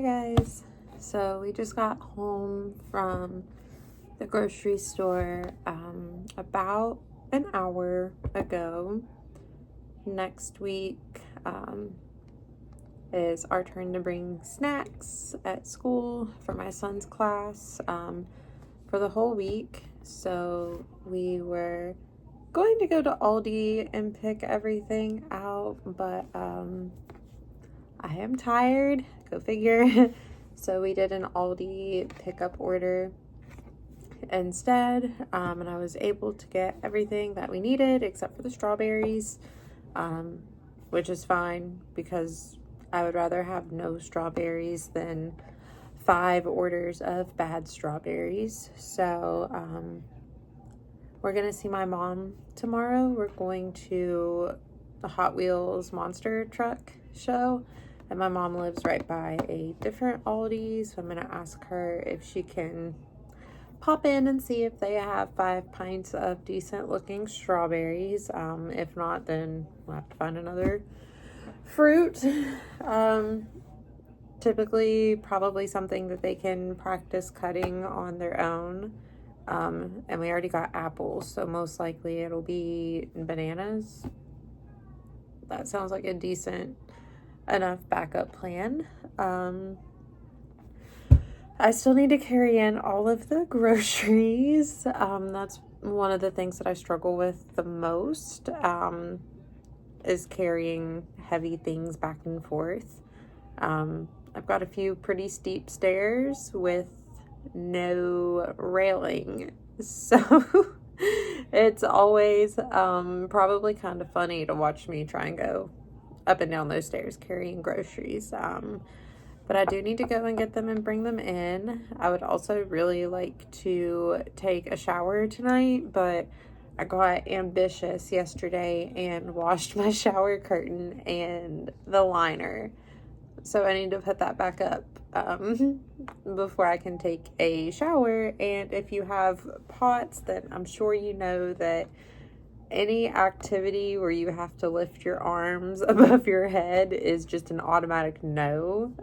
guys. So we just got home from the grocery store about an hour ago. Next week is our turn to bring snacks at school for my son's class for the whole week. So we were going to go to Aldi and pick everything out, but I am tired, go figure. So we did an Aldi pickup order instead, and I was able to get everything that we needed except for the strawberries, which is fine because I would rather have no strawberries than 5 orders of bad strawberries. So we're gonna see my mom tomorrow. We're going to the Hot Wheels monster truck show, and my mom lives right by a different Aldi, so I'm gonna ask her if she can pop in and see if they have 5 pints of decent looking strawberries. If not, then we'll have to find another fruit. Typically probably something that they can practice cutting on their own. And we already got apples, so most likely it'll be bananas. That sounds like a decent enough backup plan. I still need to carry in all of the groceries. That's one of the things that I struggle with the most, is carrying heavy things back and forth. I've got a few pretty steep stairs with no railing, so it's always probably kind of funny to watch me try and go up and down those stairs carrying groceries. But I do need to go and get them and bring them in. I would also really like to take a shower tonight, but I got ambitious yesterday and washed my shower curtain and the liner. So I need to put that back up before I can take a shower. And if you have pots, then I'm sure you know that any activity where you have to lift your arms above your head is just an automatic no.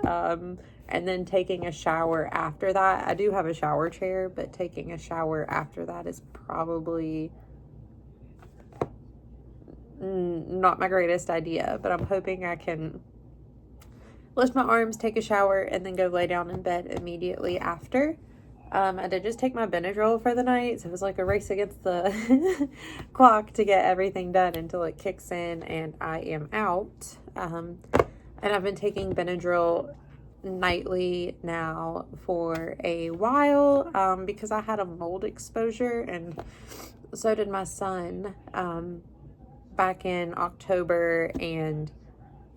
And then taking a shower after that, I do have a shower chair, but taking a shower after that is probably not my greatest idea. But I'm hoping I can lift my arms, take a shower, and then go lay down in bed immediately after. I did just take my Benadryl for the night, so it was like a race against the clock to get everything done until it kicks in and I am out. And I've been taking Benadryl nightly now for a while because I had a mold exposure, and so did my son back in October and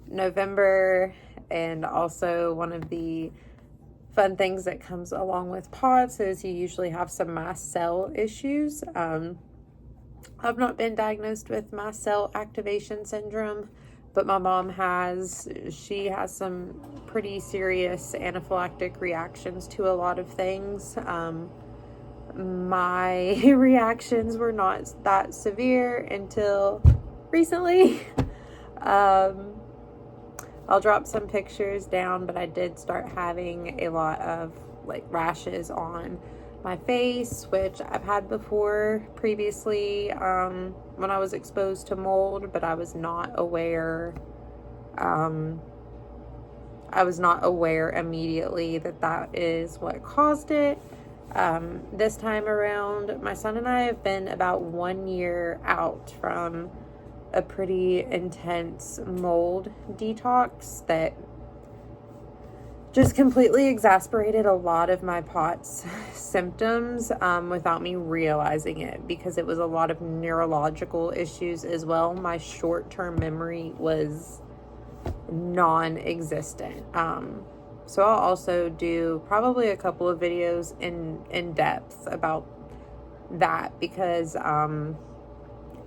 November. And also one of the fun things that comes along with POTS is you usually have some mast cell issues. I've not been diagnosed with mast cell activation syndrome, but my mom has. She has some pretty serious anaphylactic reactions to a lot of things. My reactions were not that severe until recently. I'll drop some pictures down, but I did start having a lot of like rashes on my face, which I've had before previously when I was exposed to mold, but I was not aware immediately that is what caused it. This time around, my son and I have been about 1 year out from a pretty intense mold detox that just completely exasperated a lot of my POTS symptoms without me realizing it, because it was a lot of neurological issues as well. My short-term memory was non-existent. So I'll also do probably a couple of videos in depth about that, because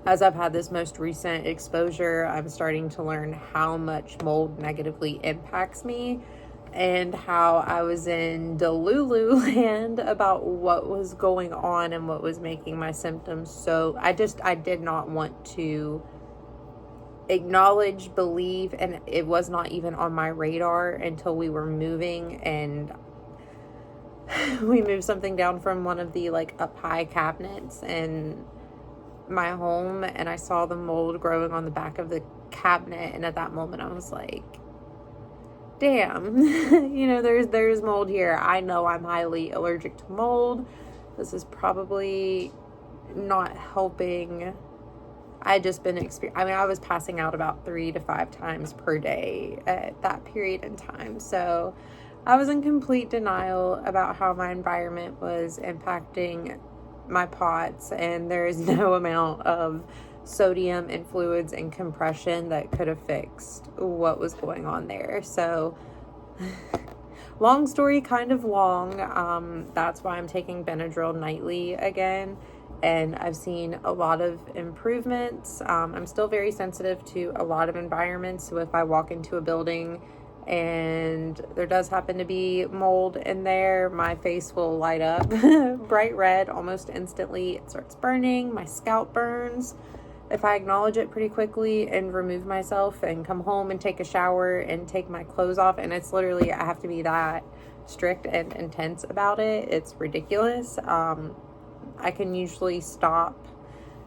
as I've had this most recent exposure, I'm starting to learn how much mold negatively impacts me and how I was in Delulu land about what was going on and what was making my symptoms. So I did not want to acknowledge, believe, and it was not even on my radar until we were moving, and we moved something down from one of the like up high cabinets in my home, and I saw the mold growing on the back of the cabinet, and at that moment I was like, damn, you know, there's mold here. I know I'm highly allergic to mold. This is probably not helping. I just been I was passing out about 3 to 5 times per day at that period in time. So I was in complete denial about how my environment was impacting my pots, and there is no amount of sodium and fluids and compression that could have fixed what was going on there. So long story, kind of long. That's why I'm taking Benadryl nightly again, and I've seen a lot of improvements. I'm still very sensitive to a lot of environments, so if I walk into a building and there does happen to be mold in there, my face will light up bright red almost instantly. It starts burning, my scalp burns. If I acknowledge it pretty quickly and remove myself and come home and take a shower and take my clothes off, and it's literally, I have to be that strict and intense about it. It's ridiculous. I can usually stop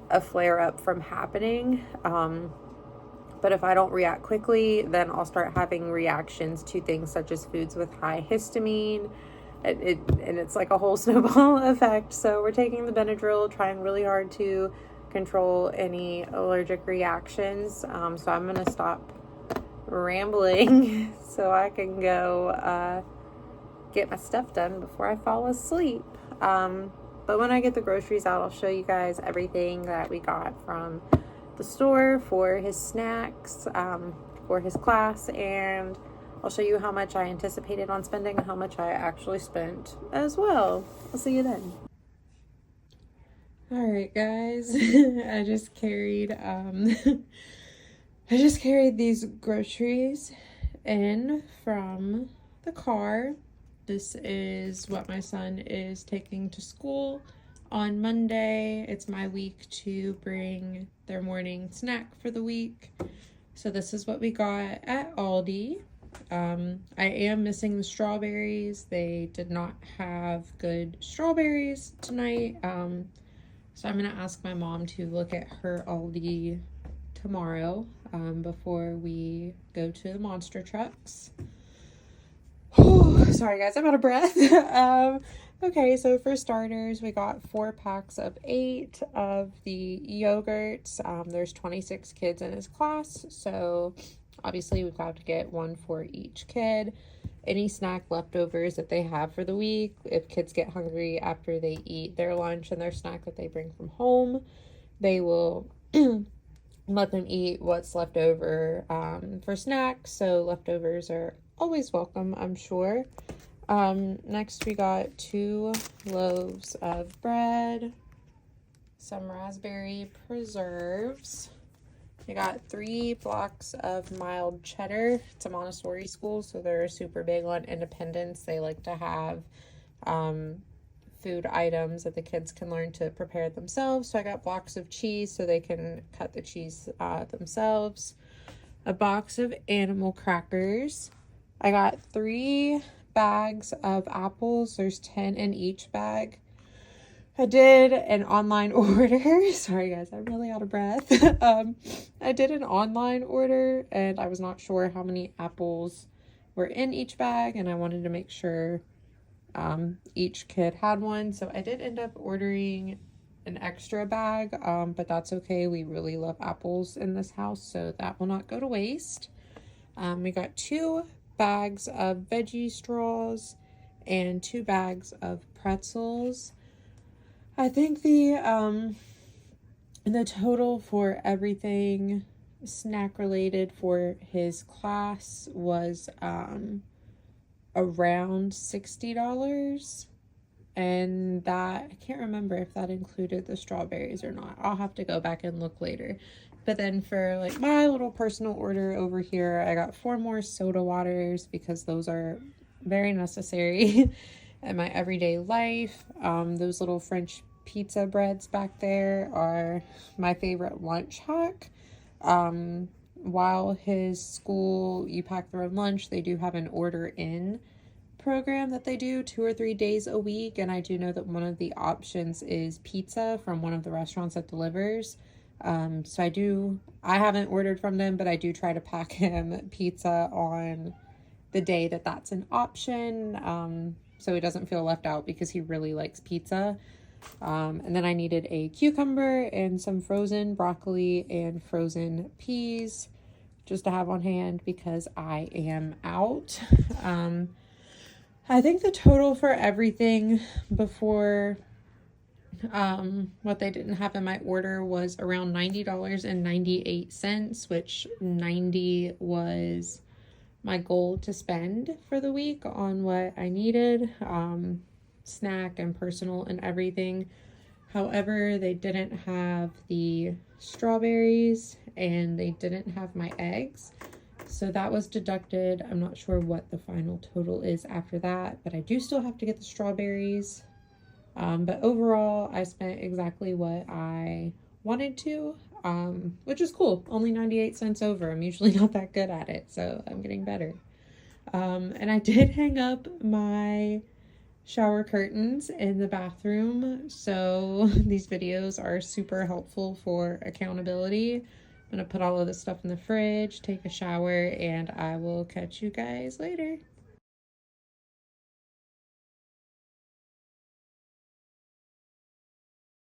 a flare up from happening. But if I don't react quickly, then I'll start having reactions to things such as foods with high histamine. And it's like a whole snowball effect. So we're taking the Benadryl, trying really hard to control any allergic reactions. So I'm going to stop rambling so I can go get my stuff done before I fall asleep. But when I get the groceries out, I'll show you guys everything that we got from the store for his snacks, for his class, and I'll show you how much I anticipated on spending and how much I actually spent as well. I'll see you then. All right, guys, I just carried these groceries in from the car. This is what my son is taking to school on Monday. It's my week to bring their morning snack for the week. So this is what we got at Aldi. I am missing the strawberries. They did not have good strawberries tonight. So I'm going to ask my mom to look at her Aldi tomorrow before we go to the monster trucks. Sorry guys, I'm out of breath. Okay, so for starters, we got 4 packs of 8 of the yogurts. There's 26 kids in his class, so obviously we've got to get one for each kid. Any snack leftovers that they have for the week, if kids get hungry after they eat their lunch and their snack that they bring from home, they will let them eat what's left over for snacks. So leftovers are always welcome, I'm sure. Next we got 2 loaves of bread, some raspberry preserves. I got 3 blocks of mild cheddar. It's a Montessori school, so they're super big on independence. They like to have food items that the kids can learn to prepare themselves. So I got blocks of cheese so they can cut the cheese themselves. A box of animal crackers. I got 3 bags of apples. There's 10 in each bag. I did an online order. Sorry guys, I'm really out of breath. I did an online order and I was not sure how many apples were in each bag, and I wanted to make sure each kid had one. So I did end up ordering an extra bag, but that's okay. We really love apples in this house, so that will not go to waste. We got 2 bags of veggie straws and 2 bags of pretzels. I think the total for everything snack related for his class was around $60, and that, I can't remember if that included the strawberries or not. I'll have to go back and look later. But then for like my little personal order over here, I got 4 more soda waters because those are very necessary in my everyday life. Those little French pizza breads back there are my favorite lunch hack. while his school, you pack their own lunch, they do have an order in program that they do 2 or 3 days a week. And I do know that one of the options is pizza from one of the restaurants that delivers. So I haven't ordered from them, but I do try to pack him pizza on the day that that's an option. So he doesn't feel left out because he really likes pizza. And then I needed a cucumber and some frozen broccoli and frozen peas just to have on hand because I am out. I think the total for everything before what they didn't have in my order was around $90.98, which 90 was my goal to spend for the week on what I needed, snack and personal and everything. However, they didn't have the strawberries and they didn't have my eggs. So that was deducted. I'm not sure what the final total is after that, but I do still have to get the strawberries. But overall, I spent exactly what I wanted to, which is cool. Only 98 cents over. I'm usually not that good at it, so I'm getting better. And I did hang up my shower curtains in the bathroom, so these videos are super helpful for accountability. I'm gonna put all of this stuff in the fridge, take a shower, and I will catch you guys later.